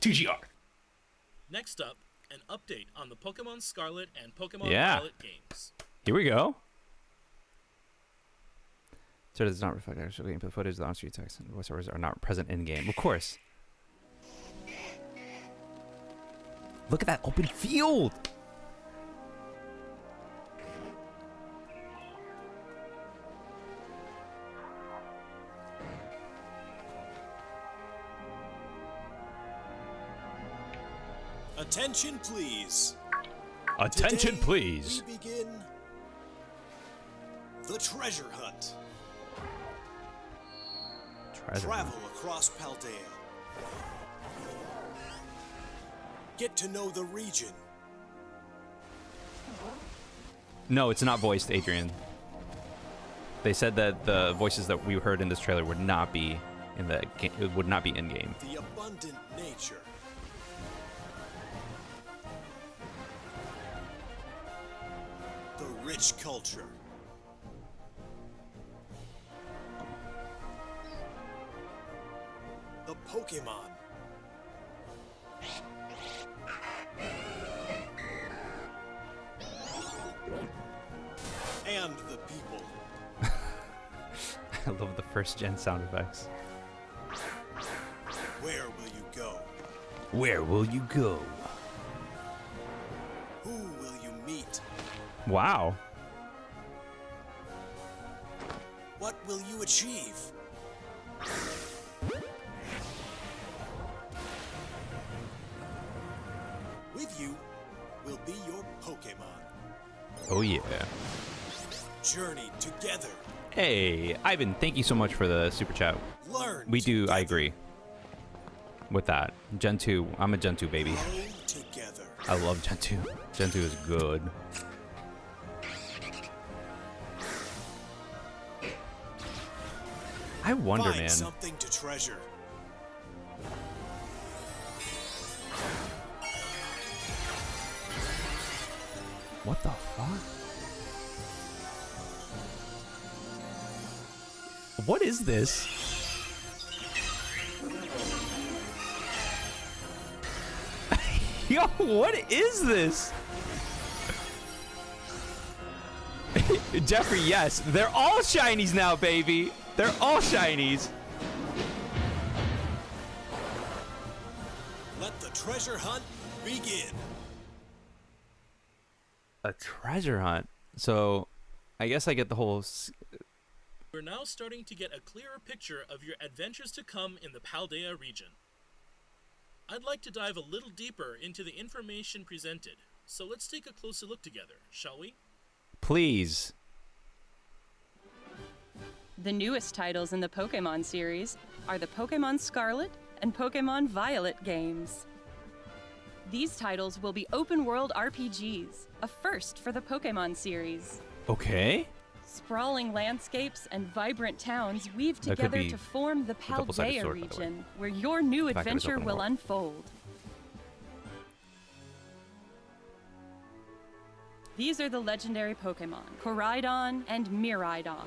TGR. Next up, an update on the Pokemon Scarlet and Pokemon Violet games. Here we go. So does not reflect actual gameplay footage. The on-screen text and voiceovers are not present in-game. Of course. Look at that open field. Attention, please. Attention, Today, please. We begin the treasure hunt. Travel across Paldea. Get to know the region. No, it's not voiced, Adrian. They said that the voices that we heard in this trailer would not be in the game. It would not be in game. The abundant nature. The rich culture. The Pokemon. And the people. I love the first gen sound effects. Where will you go? Where will you go? Who will you meet? Wow. What will you achieve? With you will be your Pokemon. Oh yeah. Journey together. Hey, Ivan, thank you so much for the super chat. Learn We do, together. I agree with that. Gen 2, I'm a Gen 2 baby. Grow together. I love Gen 2. Gen 2 is good. I wonder, Find man. something to treasure. What the fuck? What is this? Yo, what is this? Jeffrey, yes. They're all shinies now, baby. They're all shinies. Let the treasure hunt begin. A treasure hunt. So, I guess I get the whole... We're now starting to get a clearer picture of your adventures to come in the Paldea region. I'd like to dive a little deeper into the information presented, so let's take a closer look together, shall we? Please. The newest titles in the Pokemon series are the Pokemon Scarlet and Pokemon Violet games. These titles will be open-world RPGs, a first for the Pokemon series. Okay. Sprawling landscapes and vibrant towns weave That could together be to form the double-sided Paldea sword, by the way. region, where your new The fact that it's adventure open will world. unfold. These are the legendary Pokemon, Koraidon and Miraidon.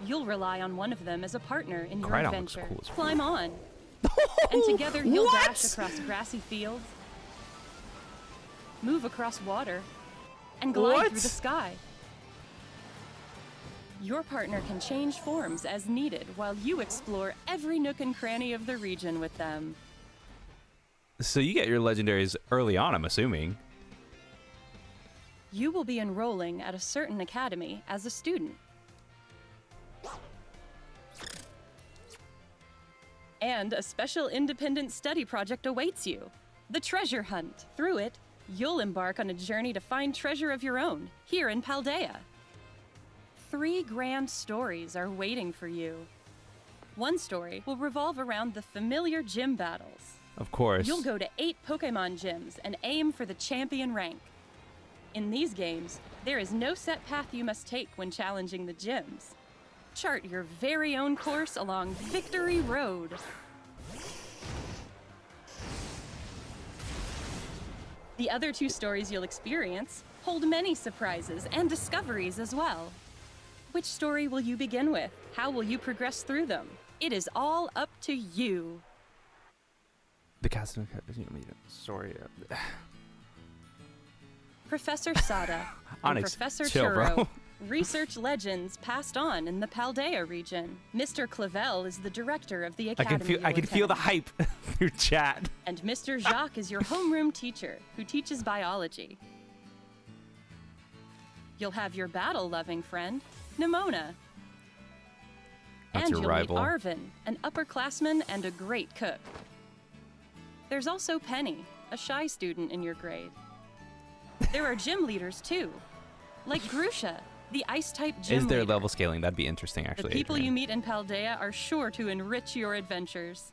You'll rely on one of them as a partner in your Koraidon looks adventure. cool as Climb on, and together you'll What? dash across grassy fields, move across water, and glide What? through the sky. Your partner can change forms as needed while you explore every nook and cranny of the region with them. So you get your legendaries early on, I'm assuming. You will be enrolling at a certain academy as a student. And a special independent study project awaits you, the Treasure Hunt. Through it, you'll embark on a journey to find treasure of your own here in Paldea. 3 grand stories are waiting for you. One story will revolve around the familiar gym battles. Of course. You'll go to 8 Pokemon gyms and aim for the champion rank. In these games, there is no set path you must take when challenging the gyms. Chart your very own course along Victory Road. The other 2 stories you'll experience hold many surprises and discoveries as well. Which story will you begin with? How will you progress through them? It is all up to you. The cast of story. Professor Sada and Onyx, Professor chill, Churro, bro. research legends passed on in the Paldea region. Mr. Clavel is the director of the I academy. can feel the hype through chat. And Mr. Jacques is your homeroom teacher who teaches biology. You'll have your battle-loving friend, Nimona. That's And your you'll rival. meet Arvin, an upperclassman and a great cook. There's also Penny, a shy student in your grade. There are gym leaders too, like Grusha, the ice-type gym Is there leader. level scaling? That'd be interesting, actually. The people Adrian. you meet in Paldea are sure to enrich your adventures.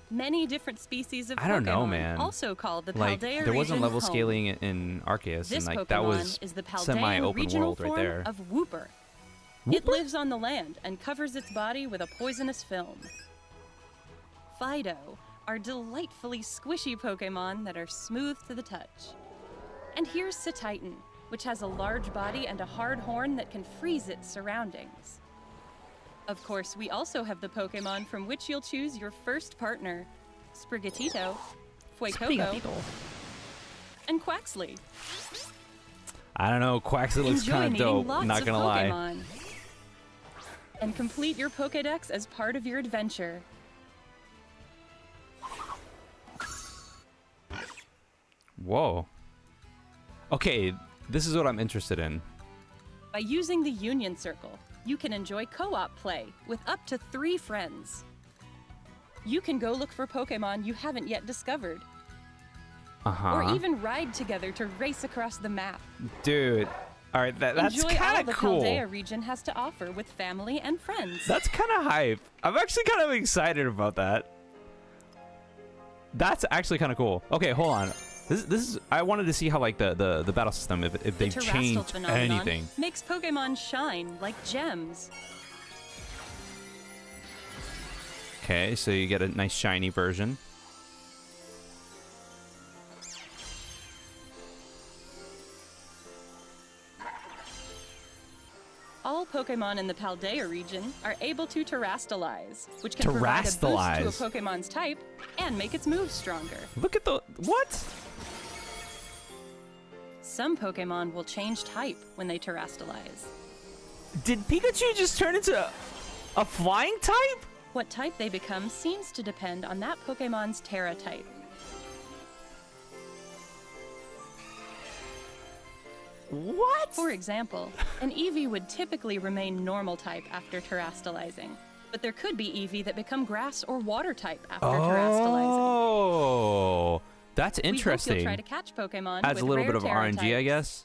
Many different species of I don't know, Pokemon, man. also called the Like, Paldea there wasn't region level home. scaling in Arceus, This and like Pokemon that was is the Paldean semi-open regional world right form there. of Wooper. It lives on the land and covers its body with a poisonous film. Fido are delightfully squishy Pokemon that are smooth to the touch. And here's Cetitan, which has a large body and a hard horn that can freeze its surroundings. Of course, we also have the Pokemon from which you'll choose your first partner, Sprigatito, Fuecoco, and Quaxley. I don't know. Quaxley looks Enjoy kind of meeting dope. lots Not of gonna lie. Pokemon. And complete your Pokédex as part of your adventure. Whoa. Okay, this is what I'm interested in. By using the Union Circle, you can enjoy co-op play with up to 3 friends. You can go look for Pokemon you haven't yet discovered, or even ride together to race across the map. Dude. All right, that's Enjoy all kind the of cool. Paldea region has to offer with family and friends. That's kind of hype. I'm actually kind of excited about that. That's actually kind of cool. Okay, hold on. This is. I wanted to see how like the battle system if The they've Terastal changed phenomenon anything. makes Pokemon shine like gems. Okay, so you get a nice shiny version. All Pokemon in the Paldea region are able to Terastallize, which can provide a boost to a Terastallize. Pokemon's type and make its moves stronger. Look at the what? Some Pokemon will change type when they Terastallize. Did Pikachu just turn into a flying type? What type they become seems to depend on that Pokemon's Terra type. What? For example, an Eevee would typically remain normal type after Terastallizing, but there could be Eevee that become grass or water type after Terastallizing. Oh, that's We hope interesting. you'll try to catch Pokemon Adds with a little rare bit of Terra RNG, I types. guess.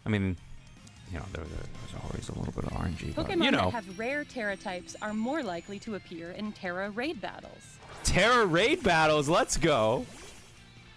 I mean, you know, there's always a little bit of RNG. But, Pokemon you know, that have rare Terra types are more likely to appear in Terra raid battles. Terra raid battles. Let's go.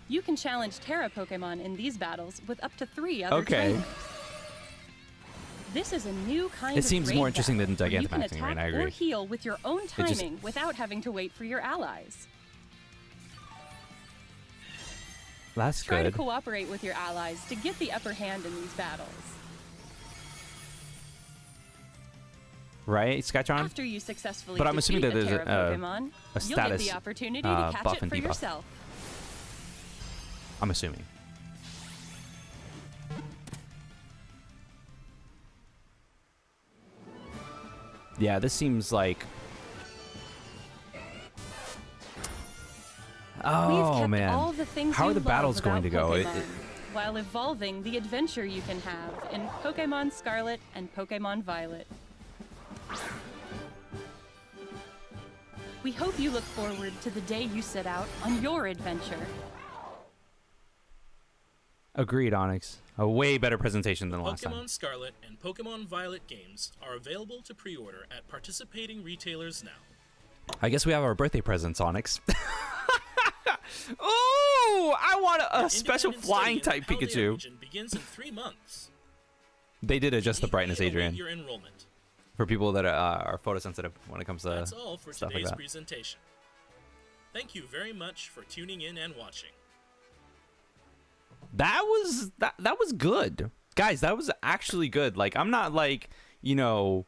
You can challenge Terra Pokemon in these battles with up to 3 other Okay. trainers. This is a new kind It of seems raid more interesting battle than where you can Gigantamaxing, right? attack I agree. or heal with your own just- timing without having to wait for your allies. That's Try good. to cooperate with your allies to get the upper hand in these battles. Right, Skytron? After you successfully But I'm defeat assuming that a there's Terra a Pokemon, you'll get status, the opportunity to buff catch it and for debuff. yourself. I'm assuming. Yeah, this seems like. We've Oh kept man, all the things how you are the love battles going to about go? Pokemon, while evolving the adventure you can have in Pokemon Scarlet and Pokemon Violet. We hope you look forward to the day you set out on your adventure. Agreed, Onyx. A way better presentation than last time. Pokemon Scarlet and Pokemon Violet games are available to pre-order at participating retailers now. I guess we have our birthday presents, Onyx. Oh, I want a special Independent flying study in type the Paldea Pikachu. region begins in 3 months. They did adjust the brightness, Eagerly await Adrian, your enrollment. for people that are photosensitive when it comes to That's all for stuff like today's that. presentation. Thank you very much for tuning in and watching. That was good, guys. That was actually good. Like, I'm not like, you know,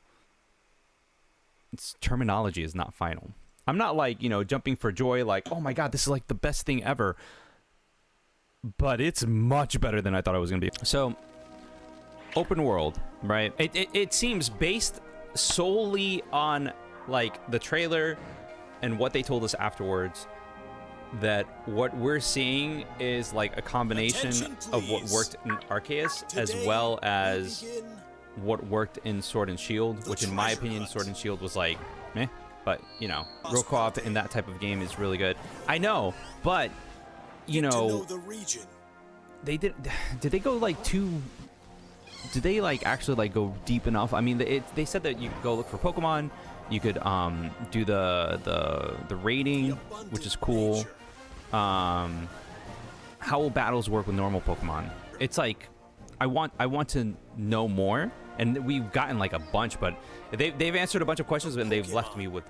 terminology is not final. I'm not like, you know, jumping for joy like, oh my god, this is like the best thing ever. But it's much better than I thought it was going to be. So, open world, right? It seems based solely on like the trailer and what they told us afterwards, that what we're seeing is like a combination of what worked in Arceus as well as what worked in Sword and Shield, which in my opinion, Sword and Shield was like, meh. But, you know, real co-op in that type of game is really good. I know, but, you know, they did they go like too... Did they like actually like go deep enough? I mean, they said that you could go look for Pokemon, you could do the raiding, which is cool. How will battles work with normal Pokemon? It's like I want to know more, and we've gotten like a bunch, but they've answered a bunch of questions and they've left me with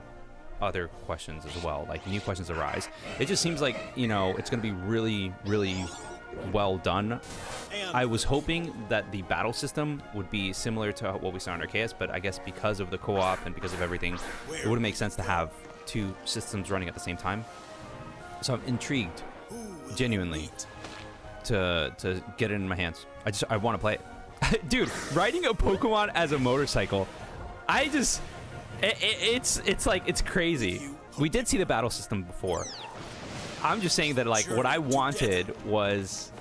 other questions as well, like new questions arise. It just seems like, you know, it's gonna be really, really well done. I was hoping that the battle system would be similar to what we saw in Arceus, but I guess because of the co-op and because of everything, it wouldn't make sense to have two systems running at the same time. So I'm intrigued, genuinely, to get it in my hands. I want to play it. Dude, riding a Pokemon as a motorcycle, it's like, it's crazy. We did see the battle system before. I'm just saying that, like, what I wanted was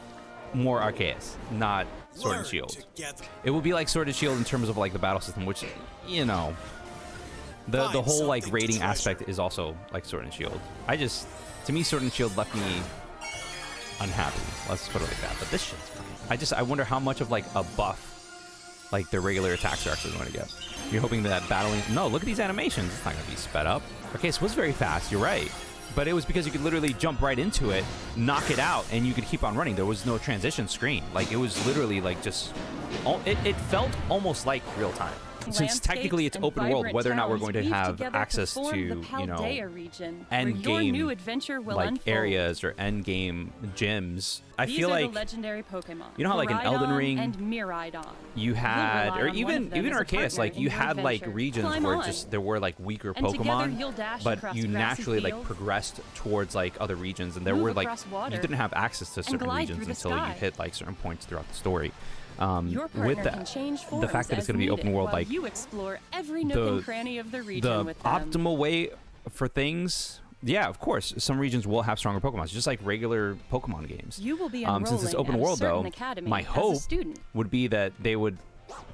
more Arceus, not Sword and Shield. It would be like Sword and Shield in terms of like the battle system, which, you know, the whole like raiding aspect is also like Sword and Shield. To me, Sword and Shield left me unhappy. Let's put it like that. But this shit's fine. I wonder how much of like a buff like the regular attacks are actually going to get. You're hoping that battling... No, look at these animations. It's not going to be sped up. Arceus was very fast. You're right. But it was because you could literally jump right into it, knock it out, and you could keep on running. There was no transition screen. Like, it was literally like just... It felt almost like real time. Since technically it's open world, whether or not we're going to have access to, you know, end game like areas or end game gyms, I feel like legendary Pokemon, you know how like in Elden Ring and Miraidon, you had, or even Arceus, like you had like regions where just there were like weaker Pokemon, but you naturally like progressed towards like other regions, and there were like you didn't have access to certain regions until you hit like certain points throughout the story. With that, the fact that it's going to be open world, like you explore every nook and cranny of the region with them. Optimal way for things, yeah, of course, some regions will have stronger Pokemon, just like regular Pokemon games. You will be since it's open world, though, my hope would be that they would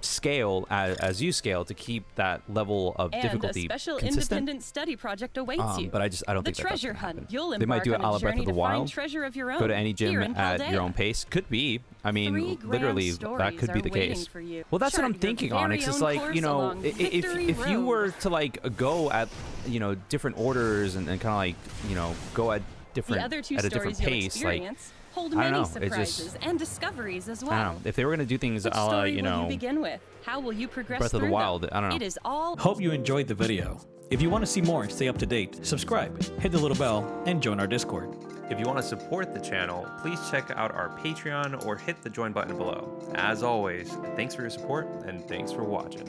scale as you scale to keep that level of difficulty a special consistent. Independent study project awaits you. But I don't think the treasure hunt. They might do it a la Breath of the Wild. Treasure of your own. Go to any gym at your own pace. Could be. I mean, literally, that could be the case. Well, that's what I'm thinking, Onyx. It's like, you know, if you were to like go at, you know, different orders and kind of like, you know, go at a different pace, like. Hold many surprises and discoveries as well. I don't know. If they were going to do things a la, you know, will you begin with? How will you progress Breath of the Wild, I don't know. It is all. Hope you enjoyed the video. If you want to see more and stay up to date, subscribe, hit the little bell, and join our Discord. If you want to support the channel, please check out our Patreon or hit the join button below. As always, thanks for your support and thanks for watching.